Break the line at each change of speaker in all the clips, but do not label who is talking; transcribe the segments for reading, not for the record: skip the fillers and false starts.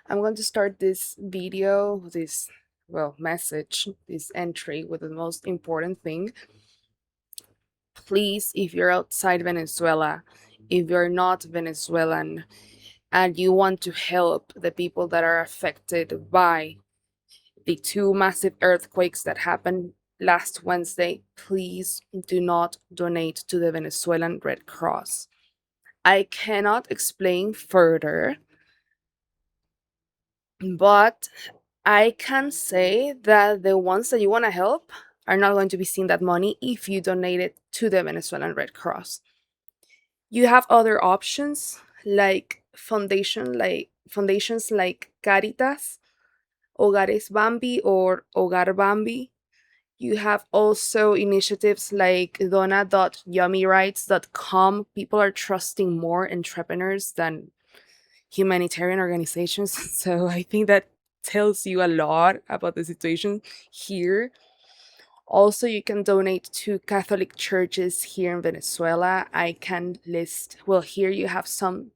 I'm going to start this video, message, this entry with the most important thing. Please, if you're outside Venezuela, if you're not Venezuelan, and you want to help the people that are affected by the two massive earthquakes that happened last Wednesday, please do not donate to the Venezuelan Red Cross. I cannot explain further, but I can say that the ones that you want to help are not going to be seeing that money if you donate it to the Venezuelan Red Cross. You have other options like foundations like Caritas, Hogares Bambi or Hogar Bambi. You have also initiatives like dona.yummyrights.com. People are trusting more entrepreneurs than humanitarian organizations. So I think that tells you a lot about the situation here. Also, you can donate to Catholic churches here in Venezuela. I can list, well, here you have some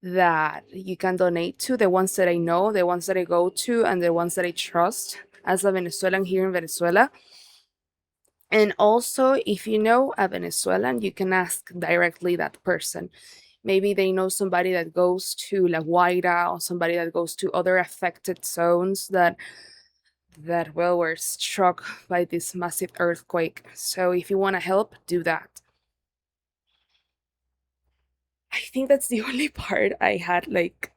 that you can donate to, the ones that I know, the ones that I go to, and the ones that I trust as a Venezuelan here in Venezuela. And also, if you know a Venezuelan, you can ask directly that person. Maybe they know somebody that goes to La Guaira or somebody that goes to other affected zones that well were struck by this massive earthquake. So if you want to help, do that. I think that's the only part I had like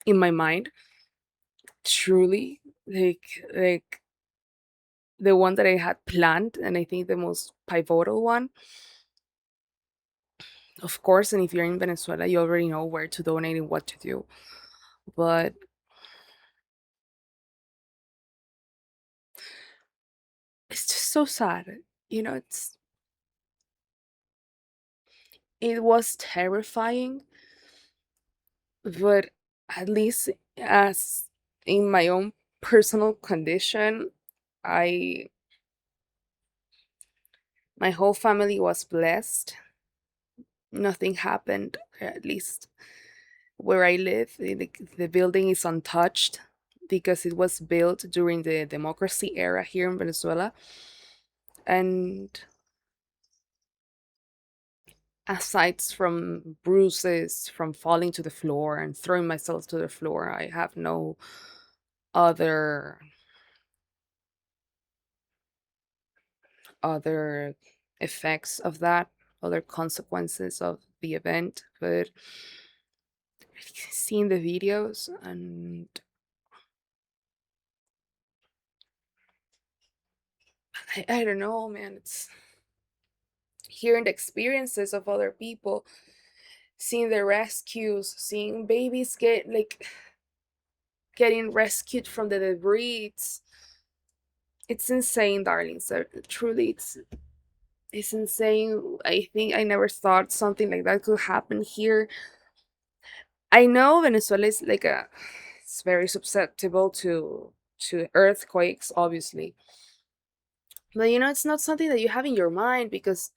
in my mind. Truly, like the one that I had planned, and I think the most pivotal one. Of course, and if you're in Venezuela, you already know where to donate and what to do. But it's just so sad. You know, it was terrifying, but at least as in my own personal condition, I my whole family was blessed. Nothing happened, at least where I live. The building is untouched because it was built during the democracy era here in Venezuela. And aside from bruises from falling to the floor and throwing myself to the floor, I have no other other effects of that, other consequences of the event. But seeing the videos and I don't know, man, it's hearing the experiences of other people, seeing the rescues, seeing babies getting rescued from the debris. It's insane, darling. So truly, it's insane. I think I never thought something like that could happen here. I know Venezuela is like a it's very susceptible to earthquakes, obviously. But you know, it's not something that you have in your mind because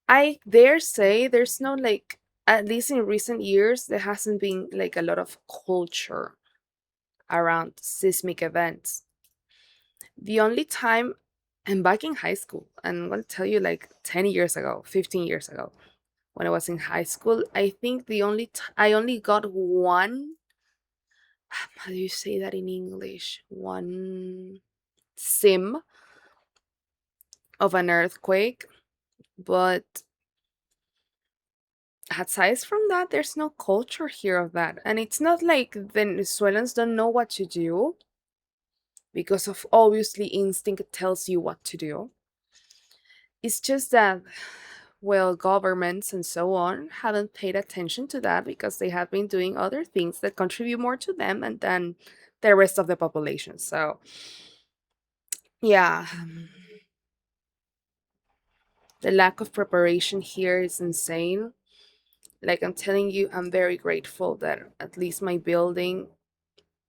I dare say there's no like, at least in recent years, there hasn't been like a lot of culture around seismic events. The only time, and back in high school, and I'm going to tell you like 10 years ago, 15 years ago, when I was in high school, I think I only got one, how do you say that in English? One sim of an earthquake, but aside from that, there's no culture here of that. And it's not like Venezuelans don't know what to do because of obviously instinct tells you what to do. It's just that, well, governments and so on haven't paid attention to that because they have been doing other things that contribute more to them and than the rest of the population. So, yeah, the lack of preparation here is insane. Like I'm telling you, I'm very grateful that at least my building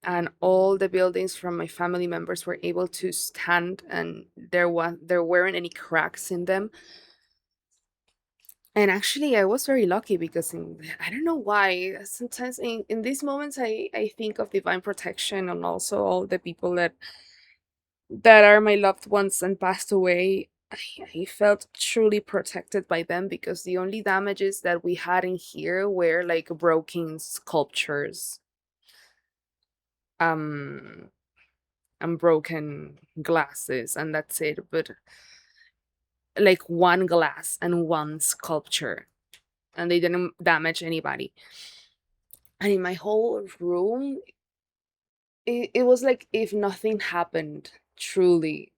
and all the buildings from my family members were able to stand and there weren't any cracks in them. And actually, I was very lucky because I don't know why. Sometimes in these moments, I think of divine protection and also all the people that are my loved ones and passed away. I felt truly protected by them because the only damages that we had in here were like broken sculptures, um, and broken glasses, and that's it. But like one glass and one sculpture, and they didn't damage anybody. And in my whole room, it was like if nothing happened, truly.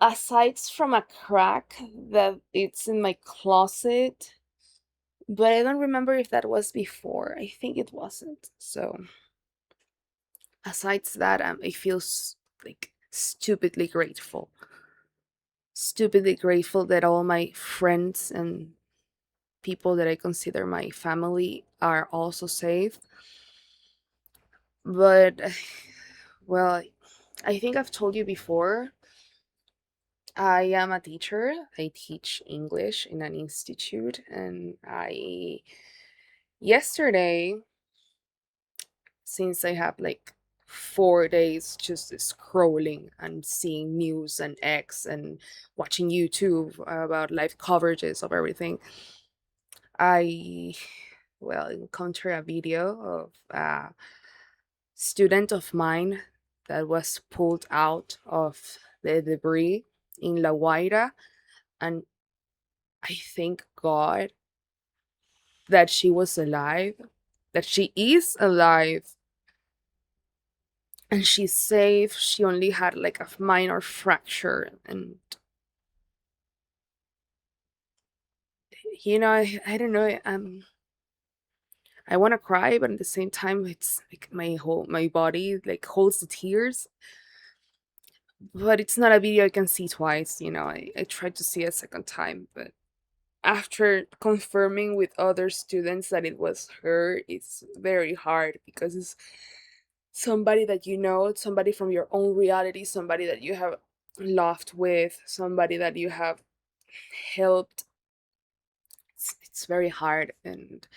Aside from a crack that it's in my closet, but I don't remember if that was before. I think it wasn't. So, aside that, I feel like stupidly grateful. Stupidly grateful that all my friends and people that I consider my family are also safe. But, well, I think I've told you before, I am a teacher. I teach English in an institute, and yesterday, since I have like 4 days just scrolling and seeing news and X and watching YouTube about live coverages of everything, I, well, encountered a video of a student of mine that was pulled out of the debris in La Guaira, and I thank God that she was alive, that she is alive, and she's safe. She only had like a minor fracture, and I don't know. I want to cry, but at the same time, it's like my body like holds the tears. But it's not a video I can see twice. I tried to see a second time, but after confirming with other students that it was her, it's very hard because it's somebody that you know, somebody from your own reality, somebody that you have laughed with, somebody that you have helped. It's very hard, and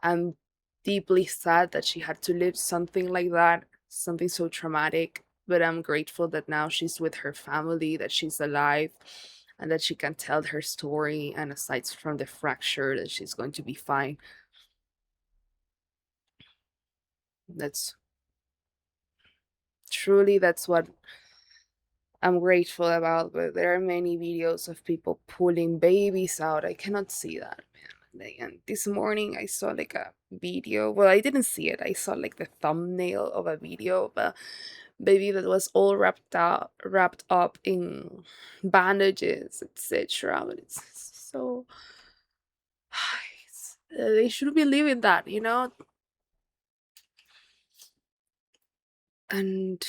I'm deeply sad that she had to live something like that, something so traumatic. But I'm grateful that now she's with her family, that she's alive, and that she can tell her story. And aside from the fracture, that she's going to be fine. That's truly that's what I'm grateful about. But there are many videos of people pulling babies out. I cannot see that, man. And this morning I saw like a video. Well, I didn't see it. I saw like the thumbnail of a video of a baby that was all wrapped up in bandages, etc. But it's so they should be living that. And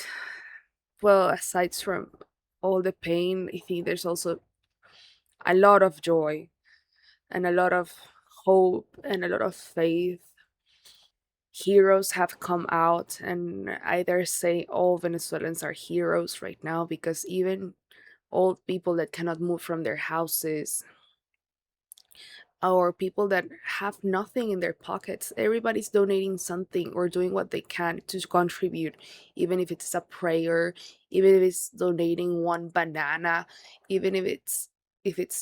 well, aside from all the pain, I think there's also a lot of joy and a lot of hope and a lot of faith. Heroes have come out, and I dare say all Venezuelans are heroes right now because even old people that cannot move from their houses or people that have nothing in their pockets, everybody's donating something or doing what they can to contribute, even if it's a prayer, even if it's donating one banana, even if it's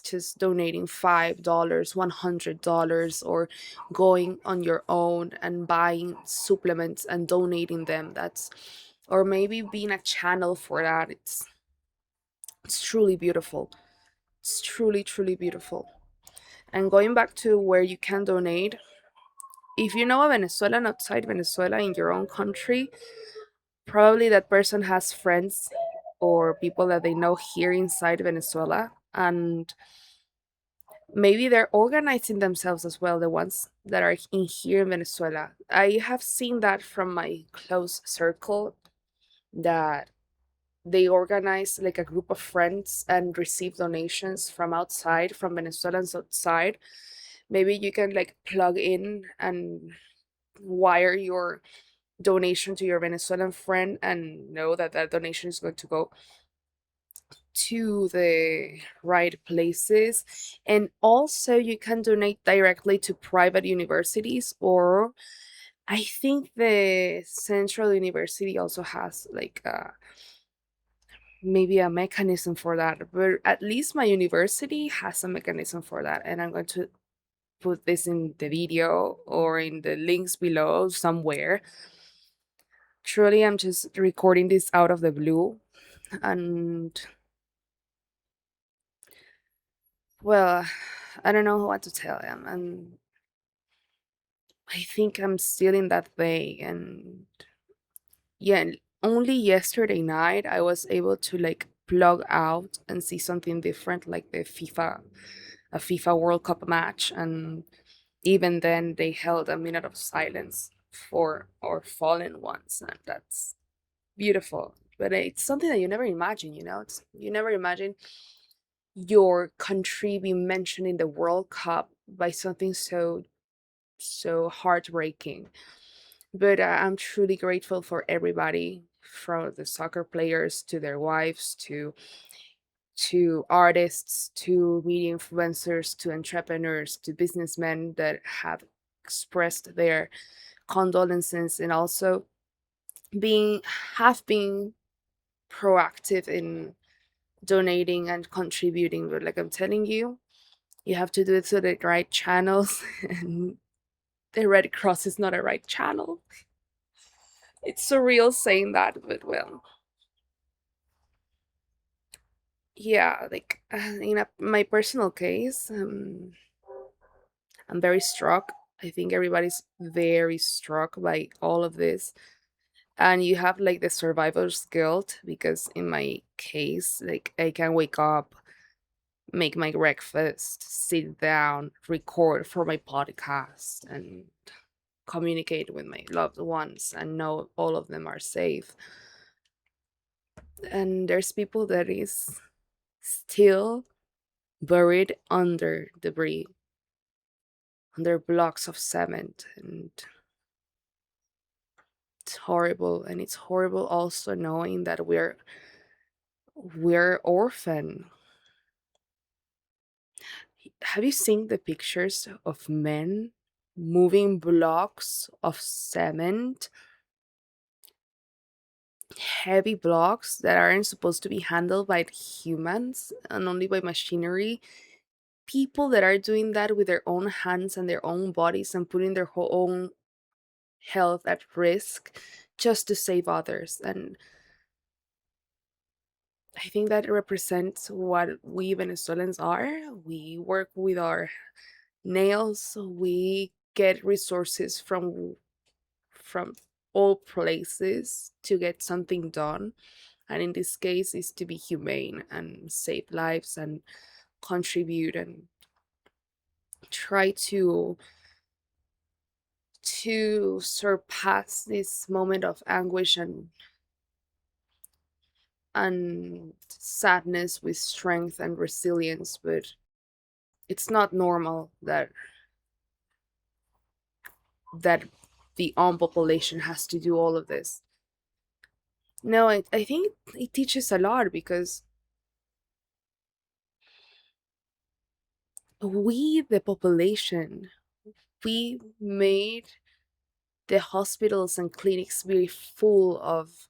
just donating $5, $100, or going on your own and buying supplements and donating them. That's or maybe being a channel for that. It's truly beautiful. It's truly, truly beautiful. And going back to where you can donate, if you know a Venezuelan outside Venezuela in your own country, probably that person has friends or people that they know here inside Venezuela. And maybe they're organizing themselves as well, the ones that are in here in Venezuela. I have seen that from my close circle that they organize like a group of friends and receive donations from outside, from Venezuelans outside. Maybe you can like plug in and wire your donation to your Venezuelan friend and know that that donation is going to go to the right places. And also, you can donate directly to private universities, or I think the Central University also has like maybe a mechanism for that. But at least my university has a mechanism for that. And I'm going to put this in the video or in the links below somewhere. Truly, I'm just recording this out of the blue. And well, I don't know what to tell them. And I think I'm still in that way. And yeah, and only yesterday night I was able to like plug out and see something different, like a FIFA World Cup match. And even then, they held a minute of silence for our fallen ones. And that's beautiful. But it's something that you never imagine, you never imagine your country being mentioned in the World Cup by something so heartbreaking. But I'm truly grateful for everybody, from the soccer players to their wives to artists to media influencers to entrepreneurs to businessmen that have expressed their condolences, and also being have been proactive in donating and contributing. But like I'm telling you, you have to do it through the right channels, and the Red Cross is not a right channel. It's surreal saying that, but well, yeah, like in my personal case, I'm very struck. I think everybody's very struck by all of this. And you have like the survivor's guilt, because in my case, like I can wake up, make my breakfast, sit down, record for my podcast, and communicate with my loved ones and know all of them are safe. And there's people that is still buried under debris, under blocks of cement, and it's horrible. And it's horrible also knowing that we're orphan. Have you seen the pictures of men moving blocks of cement, heavy blocks that aren't supposed to be handled by humans and only by machinery? People that are doing that with their own hands and their own bodies and putting their whole own health at risk just to save others. And I think that represents what we Venezuelans are. We work with our nails, we get resources from all places to get something done. And in this case is to be humane and save lives and contribute and try to surpass this moment of anguish and sadness with strength and resilience. But it's not normal that the population has to do all of this. No, I think it teaches a lot, because we, the population, we made the hospitals and clinics very full of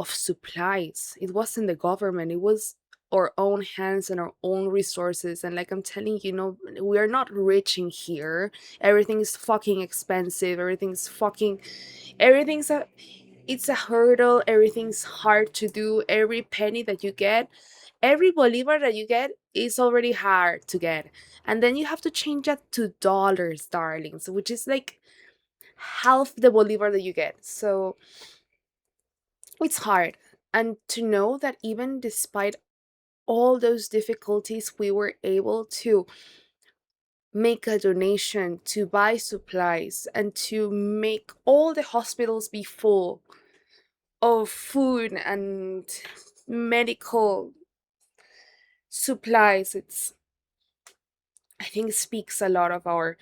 supplies. It wasn't the government, it was our own hands and our own resources. And like I'm telling you, we are not rich in here. Everything is fucking expensive. Everything's a it's a hurdle. Everything's hard to do. Every penny that you get, every bolivar that you get is already hard to get. And then you have to change that to dollars, darlings, which is like half the bolivar that you get. So it's hard. And to know that even despite all those difficulties, we were able to make a donation, to buy supplies, and to make all the hospitals be full of food and medical supplies. I think, speaks a lot of our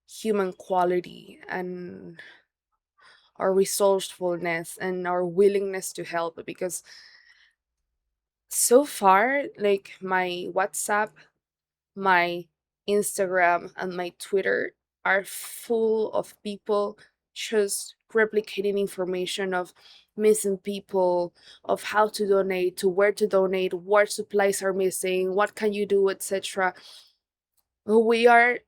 human quality and our resourcefulness and our willingness to help. Because So far, like my WhatsApp, my Instagram, and my Twitter are full of people just replicating information of missing people, of how to donate, to where to donate, what supplies are missing, what can you do, etc. We are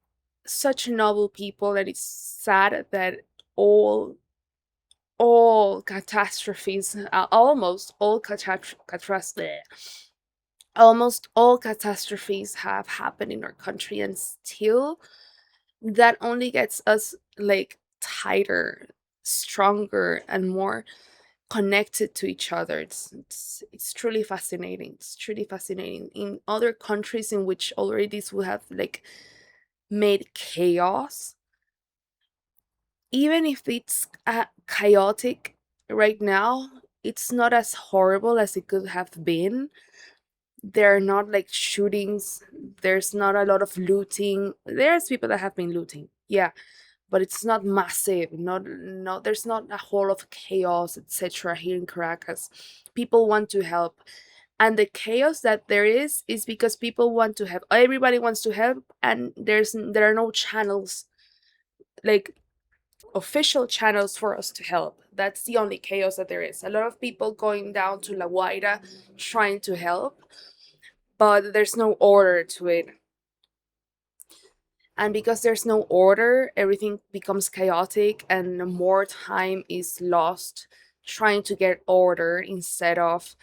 such noble people, and it's sad that all all catastrophes, almost all catastrophes have happened in our country, and still that only gets us like tighter, stronger, and more connected to each other. It's truly fascinating. It's truly fascinating. In other countries in which already this would have like made chaos, even if it's chaotic right now, it's not as horrible as it could have been. There are not like shootings, there's not a lot of looting. There's people that have been looting, yeah, but it's not massive. Not there's not a whole of chaos, etc. Here in Caracas. People want to help, and the chaos that there is because people want to help. Everybody wants to help, and there are no channels, like official channels for us to help. That's the only chaos that there is. A lot of people going down to La Guaira trying to help, but there's no order to it. And because there's no order, everything becomes chaotic and more time is lost trying to get order instead of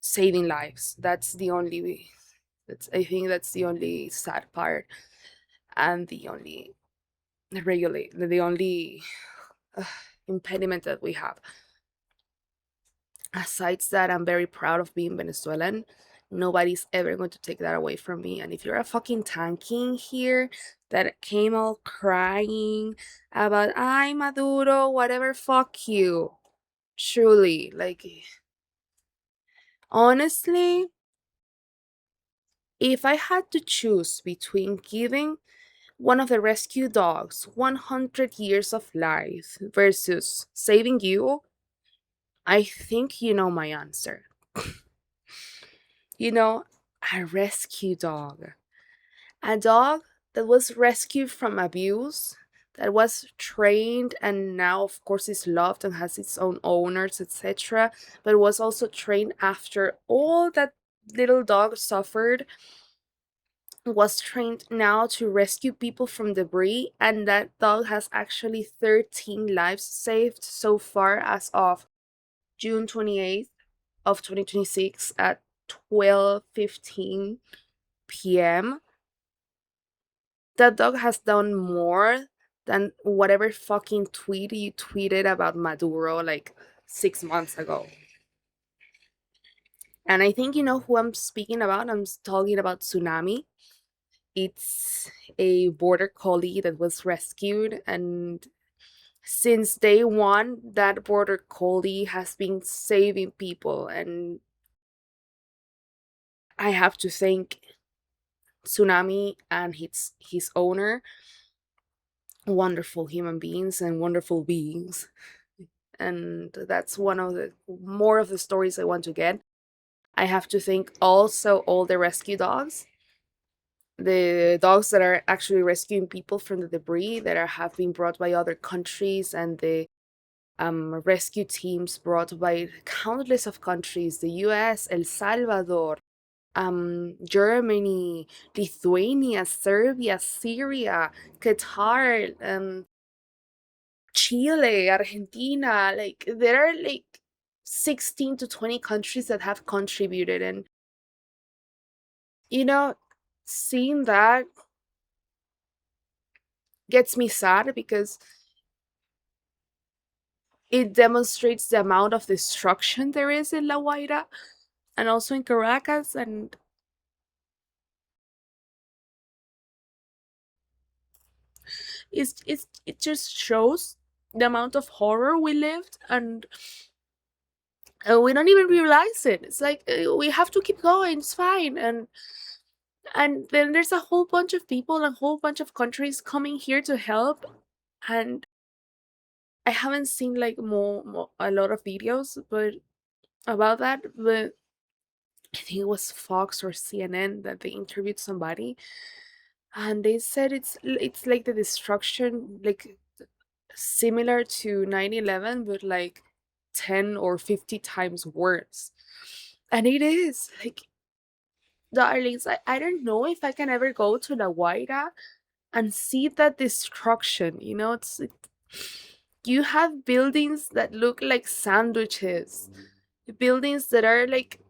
saving lives. I think that's the only sad part, and the only uh, impediment that we have. Aside that, I'm very proud of being Venezuelan. Nobody's ever going to take that away from me. And if you're a fucking tanking here that came all crying about "I Maduro, whatever, fuck you." Truly, like, honestly, if I had to choose between giving one of the rescue dogs 100 years of life versus saving you, I think you know my answer. You know, a rescue dog. A dog that was rescued from abuse, that was trained and now, of course, is loved and has its own owners, etc. But was also trained after all that little dog suffered, was trained now to rescue people from debris. And that dog has actually 13 lives saved so far as of June 28th of 2026 at 12:15 p.m. That dog has done more than whatever fucking tweet you tweeted about Maduro like 6 months ago. And I think you know who I'm speaking about. I'm talking about Tsunami. It's a border collie that was rescued, and since day one, that border collie has been saving people. And I have to thank Tsunami and his owner, wonderful human beings and wonderful beings. And that's one of the more of the stories I want to get. I have to thank also all the rescue dogs, the dogs that are actually rescuing people from the debris that have been brought by other countries, and the rescue teams brought by countless of countries: the U.S., El Salvador, Germany, Lithuania, Serbia, Syria, Qatar, Chile, Argentina. Like, there are like 16 to 20 countries that have contributed. And, you know, seeing that gets me sad because it demonstrates the amount of destruction there is in La Guaira and also in Caracas. And it just shows the amount of horror we lived, and we don't even realize it. It's like, we have to keep going, it's fine. And then there's a whole bunch of people and a whole bunch of countries coming here to help. And I haven't seen like more a lot of videos but about that, but I think it was Fox or CNN that they interviewed somebody, and they said it's like the destruction, like similar to 9/11, but like 10 or 50 times worse. And it is like, darlings, I don't know if I can ever go to La Guaira and see that destruction. You know, you have buildings that look like sandwiches, buildings that are like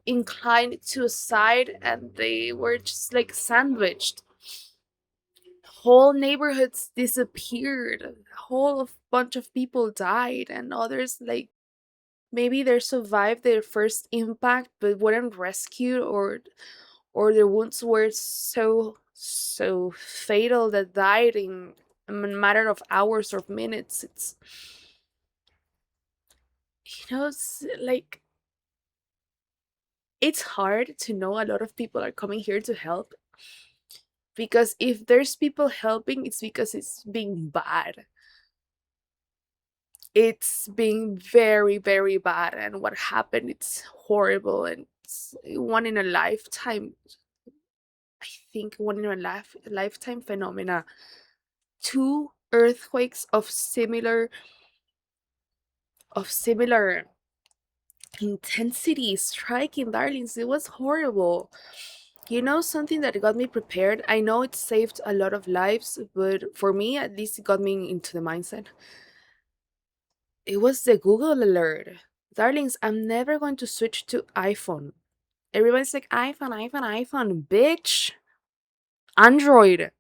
inclined to a side, and they were just like sandwiched. Whole neighborhoods disappeared. A whole bunch of people died, and others, like, maybe they survived their first impact but weren't rescued, or their wounds were so fatal that died in a matter of hours or minutes. It's, it's like, it's hard to know a lot of people are coming here to help, because if there's people helping, it's because it's being bad. It's being very, very bad, and what happened, it's horrible, and it's one in a lifetime. I think one in a lifetime phenomena. Two earthquakes of similar intensity striking, darlings. It was horrible. Something that got me prepared. I know it saved a lot of lives, but for me, at least, it got me into the mindset. It was the Google alert. Darlings, I'm never going to switch to iPhone. Everyone's like, iPhone, iPhone, iPhone. Bitch. Android.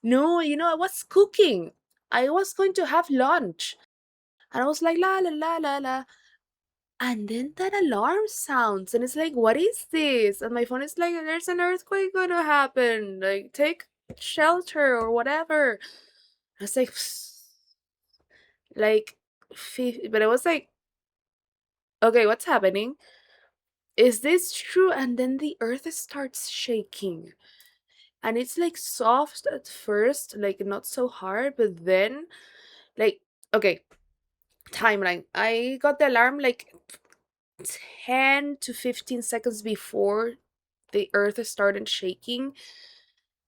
No, I was cooking. I was going to have lunch. And I was like, la, la, la, la, la. And then that alarm sounds. And it's like, what is this? And my phone is like, there's an earthquake going to happen. Like, take shelter or whatever. I was like, like, but I was like, okay, what's happening? Is this true? And then the earth starts shaking. And it's like soft at first, like not so hard, but then, like, okay, timeline. I got the alarm like 10 to 15 seconds before the earth started shaking.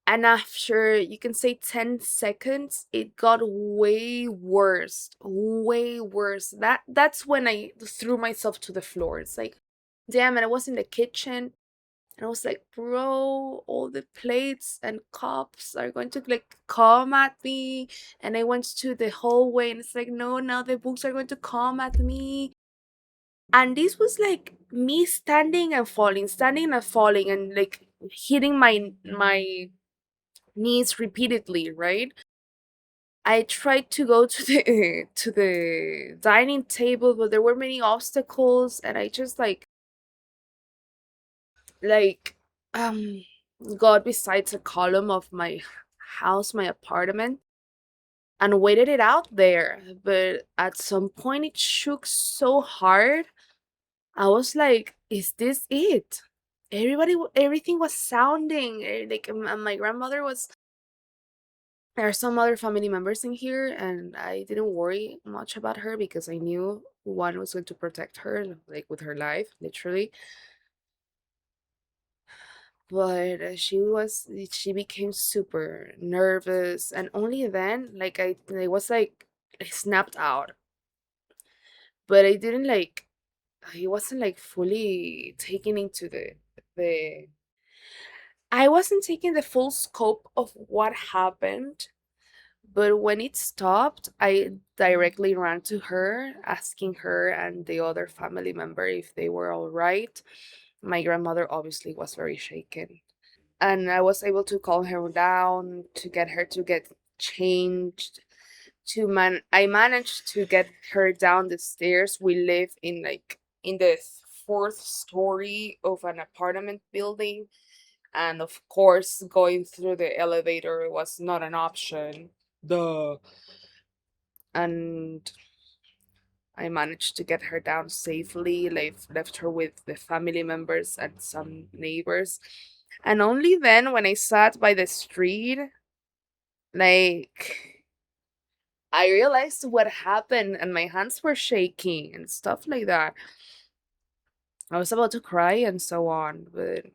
And after, you can say, 10 seconds, it got way worse. Way worse. That's when I threw myself to the floor. It's like, damn it, I was in the kitchen. And I was like, bro, all the plates and cups are going to like come at me. And I went to the hallway, and it's like, no, now the books are going to come at me. And this was like me standing and falling, and like hitting my knees repeatedly, right? I tried to go to the to the dining table, but there were many obstacles, and I just like um got besides a column of my house, my apartment, and waited it out there. But at some point it shook so hard. I was like, is this it? Everything was sounding like, my grandmother was. There are some other family members in here, and I didn't worry much about her because I knew one was going to protect her, like with her life, literally. But she became super nervous, and only then, like, I was like, I snapped out. But I didn't like, I wasn't like fully taking into the I wasn't taking the full scope of what happened. But when it stopped, I directly ran to her, asking her and the other family member if they were all right. My grandmother obviously was very shaken. And I was able to calm her down, to get her to get changed. I managed to get her down the stairs. We live in the fourth story of an apartment building. And of course, going through the elevator was not an option. Duh. And I managed to get her down safely, left her with the family members and some neighbors. And only then, when I sat by the street, like, I realized what happened, and my hands were shaking and stuff like that. I was about to cry and so on, but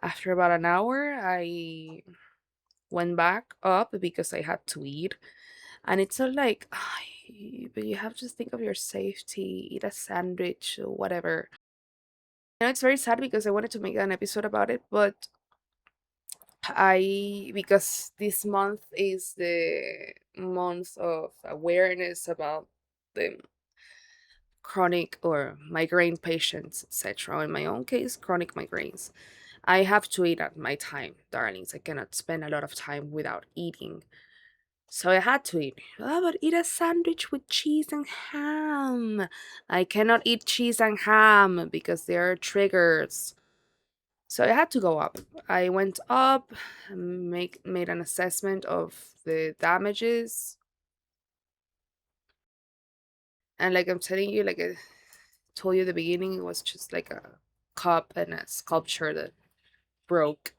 after about an hour, I went back up because I had to eat. And it's not like, "Ay, but you have to think of your safety, eat a sandwich, or whatever." You know, it's very sad because I wanted to make an episode about it, but because this month is the month of awareness about the chronic or migraine patients, etc. In my own case, chronic migraines. I have to eat at my time, darlings. I cannot spend a lot of time without eating. So I had to eat. Oh, but eat a sandwich with cheese and ham. I cannot eat cheese and ham because they are triggers. So I had to go up. I went up, made an assessment of the damages, and like I'm telling you, like I told you at the beginning, it was just like a cup and a sculpture that broke.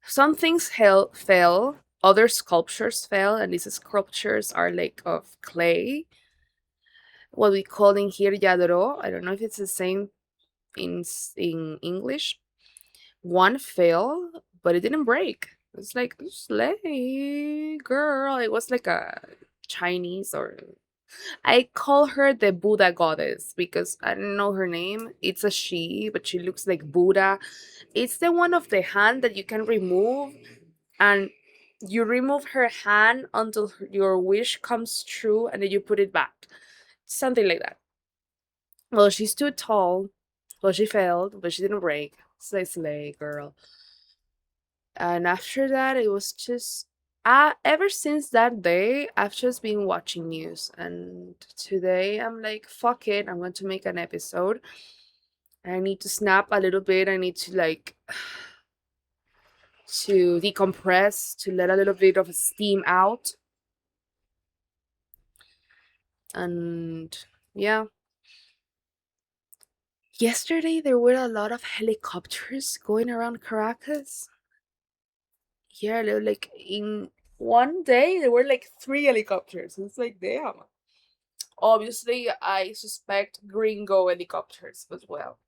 Some things fell, other sculptures fell, and these sculptures are like of clay, what we call in here yadro. I don't know if it's the same in English. One fell, but it didn't break. It's like slay girl. It was like a Chinese, or I call her the Buddha goddess because I don't know her name. It's a she, but she looks like Buddha. It's the one of the hand that you can remove, and you remove her hand until your wish comes true, and then you put it back. Something like that. Well, she's too tall. Well, she failed, but she didn't break. Slay, girl. And after that, it was just. Ever since that day, I've just been watching news. And today, I'm like, fuck it. I'm going to make an episode. I need to snap a little bit. I need to, like, to decompress, to let a little bit of steam out. And yeah. Yesterday, there were a lot of helicopters going around Caracas. Yeah, they were like in one day there were like three helicopters. It's like damn. Obviously, I suspect gringo helicopters as well.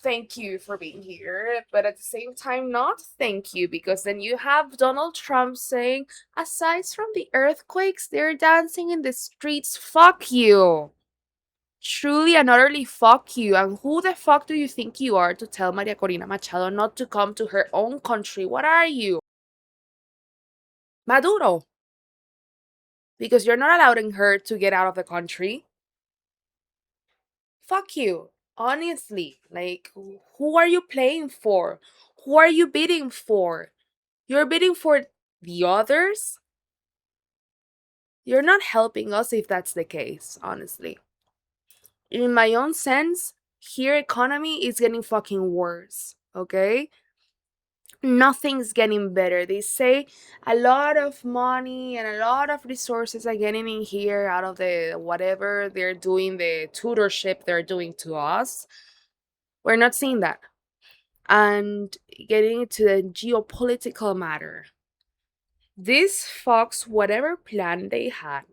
Thank you for being here, but at the same time, not thank you, because then you have Donald Trump saying, aside from the earthquakes, they're dancing in the streets. Fuck you. Truly and utterly fuck you. And who the fuck do you think you are to tell Maria Corina Machado not to come to her own country? What are you? Maduro. Because you're not allowing her to get out of the country. Fuck you. Honestly, like, who are you playing for? Who are you bidding for? You're bidding for the others? You're not helping us if that's the case, honestly. In my own sense, here economy is getting fucking worse, okay? Nothing's getting better. They say a lot of money and a lot of resources are getting in here out of the whatever they're doing, the tutorship they're doing to us. We're not seeing that. And getting into the geopolitical matter. This fucks whatever plan they had.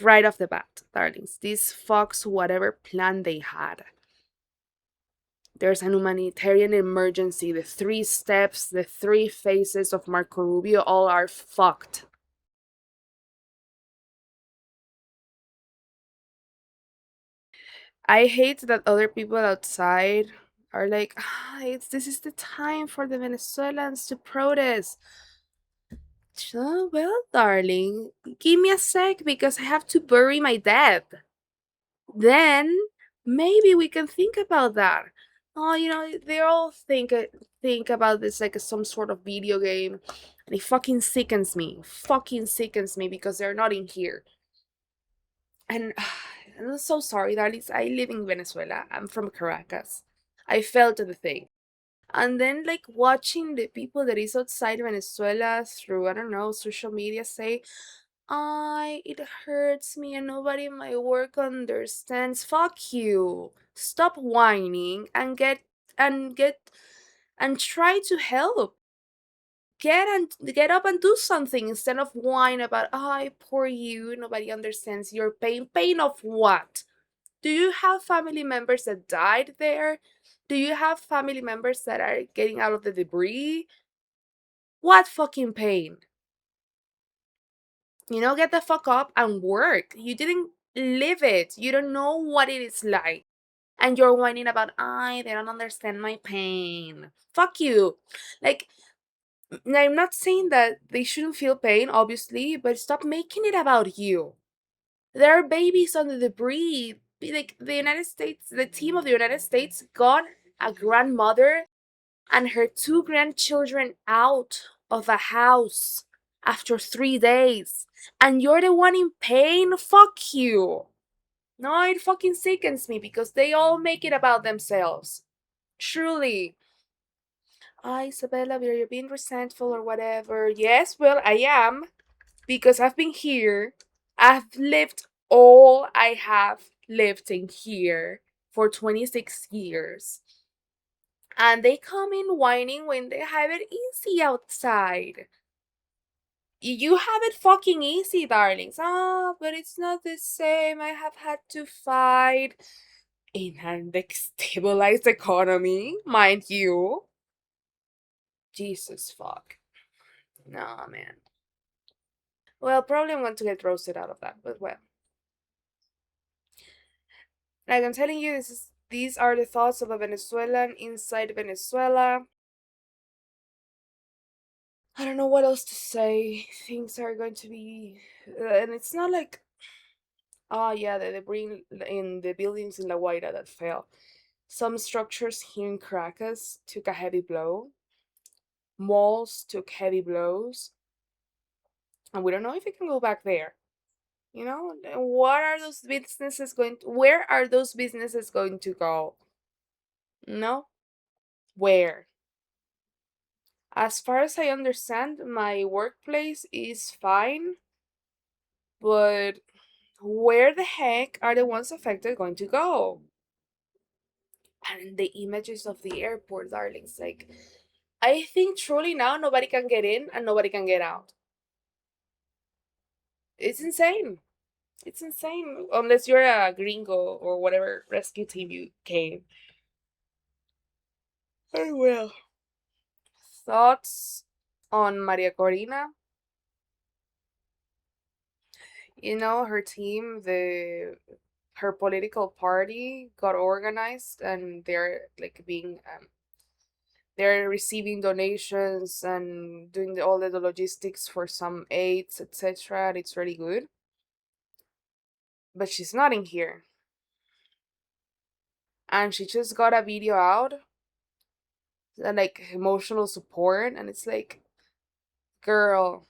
Right off the bat, darlings. This fucks whatever plan they had. There's an humanitarian emergency. The three steps, the three phases of Marco Rubio all are fucked. I hate that other people outside are like, this is the time for the Venezuelans to protest. Oh, well, darling, give me a sec because I have to bury my dad. Then maybe we can think about that. Oh, they all think about this like some sort of video game, and it fucking sickens me. Fucking sickens me because they're not in here. And I'm so sorry, darlings. I live in Venezuela. I'm from Caracas. I felt the thing. And then, like, watching the people that is outside Venezuela through, I don't know, social media say, it hurts me and nobody in my work understands. Fuck you. Stop whining and get and try to help. get up and do something instead of whine about, oh, poor you, nobody understands your pain. Pain of what? Do you have family members that died there? Do you have family members that are getting out of the debris? What fucking pain? Get the fuck up and work. You didn't live it. You don't know what it is like. And you're whining about, they don't understand my pain. Fuck you. Like, I'm not saying that they shouldn't feel pain, obviously, but stop making it about you. There are babies on the debris. Like, the United States, the team of the United States got a grandmother and her two grandchildren out of a house after 3 days. And you're the one in pain? Fuck you. No, it fucking sickens me because they all make it about themselves. Truly. Isabella, you're being resentful or whatever. Yes, well, I am. Because I've been here. I've lived all I have lived in here for 26 years. And they come in whining when they have it easy outside. You have it fucking easy, darlings. But it's not the same. I have had to fight in an destabilized economy, mind you. Jesus fuck. Nah, man. Well, probably I'm going to get roasted out of that, but well. Like I'm telling you, these are the thoughts of a Venezuelan inside Venezuela. I don't know what else to say. Things are going to be, and it's not like, oh yeah, the debris in the buildings in La Guaira that fell. Some structures here in Caracas took a heavy blow. Malls took heavy blows, and we don't know if it can go back there. What are those businesses going? Where are those businesses going to go? No, where? As far as I understand, my workplace is fine, but where the heck are the ones affected going to go? And the images of the airport, darlings, like, I think truly now nobody can get in and nobody can get out. It's insane. It's insane. Unless you're a gringo or whatever rescue team you came. I will. Thoughts on Maria Corina? Her team, her political party got organized and they're like being they're receiving donations and doing all the logistics for some aids, etc. And it's really good. But she's not in here. And she just got a video out and like emotional support, and it's like, girl,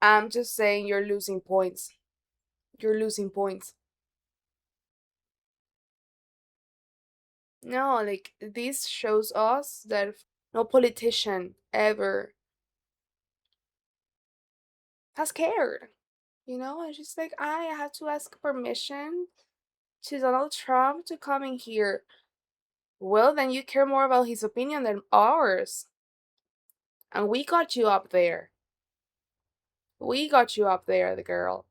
I'm just saying you're losing points. You're losing points. No, like this shows us that no politician ever has cared. And she's like, I had to ask permission to Donald Trump to come in here. Well, then you care more about his opinion than ours. And we got you up there. We got you up there, the girl.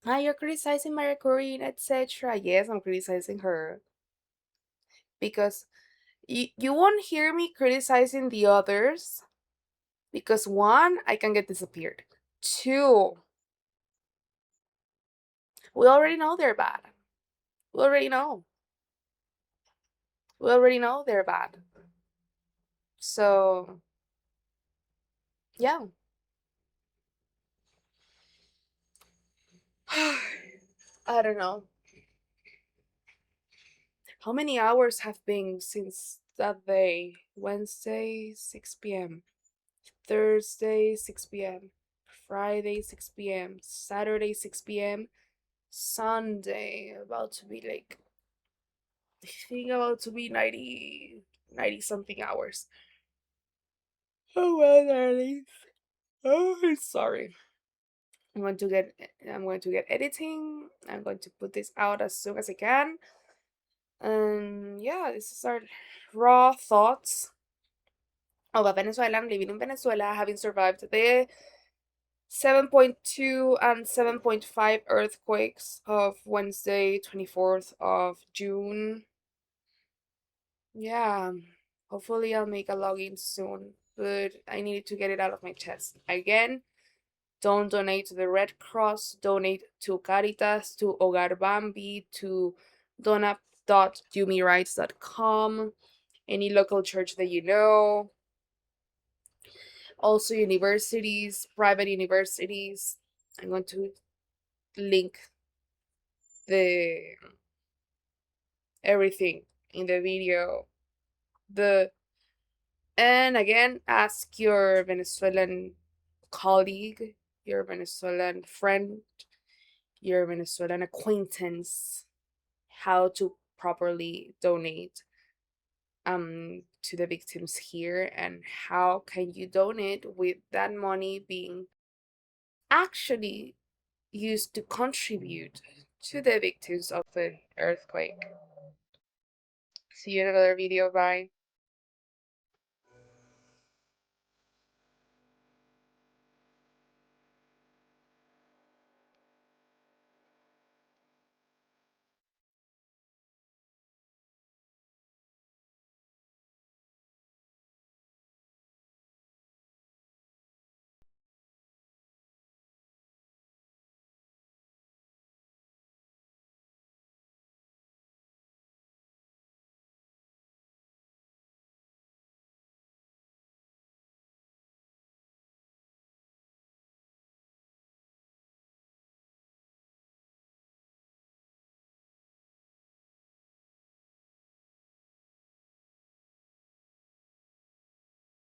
You're criticizing Maria Corina, etc. Yes, I'm criticizing her. Because you won't hear me criticizing the others. Because one, I can get disappeared. Two, we already know they're bad. We already know. We already know they're bad. So, yeah. I don't know. How many hours have been since that day? Wednesday, 6 p.m. Thursday, 6 p.m. Friday, 6 p.m. Saturday, 6 p.m. Sunday, about to be like, I think about to be 90 something hours. Oh well, darling. Oh, sorry. I'm going to get I'm going to get editing. I'm going to put this out as soon as I can. And yeah, this is our raw thoughts of a Venezuelan living in Venezuela, having survived the 7.2 and 7.5 earthquakes of Wednesday, 24th of June. Yeah, hopefully I'll make a login soon, but I needed to get it out of my chest. Again, don't donate to the Red Cross, donate to Caritas, to Hogar Bambi, to donut.dumirights.com, any local church that you know. Also, universities, private universities. I'm going to link the everything in the video. The and again, ask your Venezuelan colleague, your Venezuelan friend, your Venezuelan acquaintance how to properly donate to the victims here, and how can you donate with that money being actually used to contribute to the victims of the earthquake. See you in another video. Bye.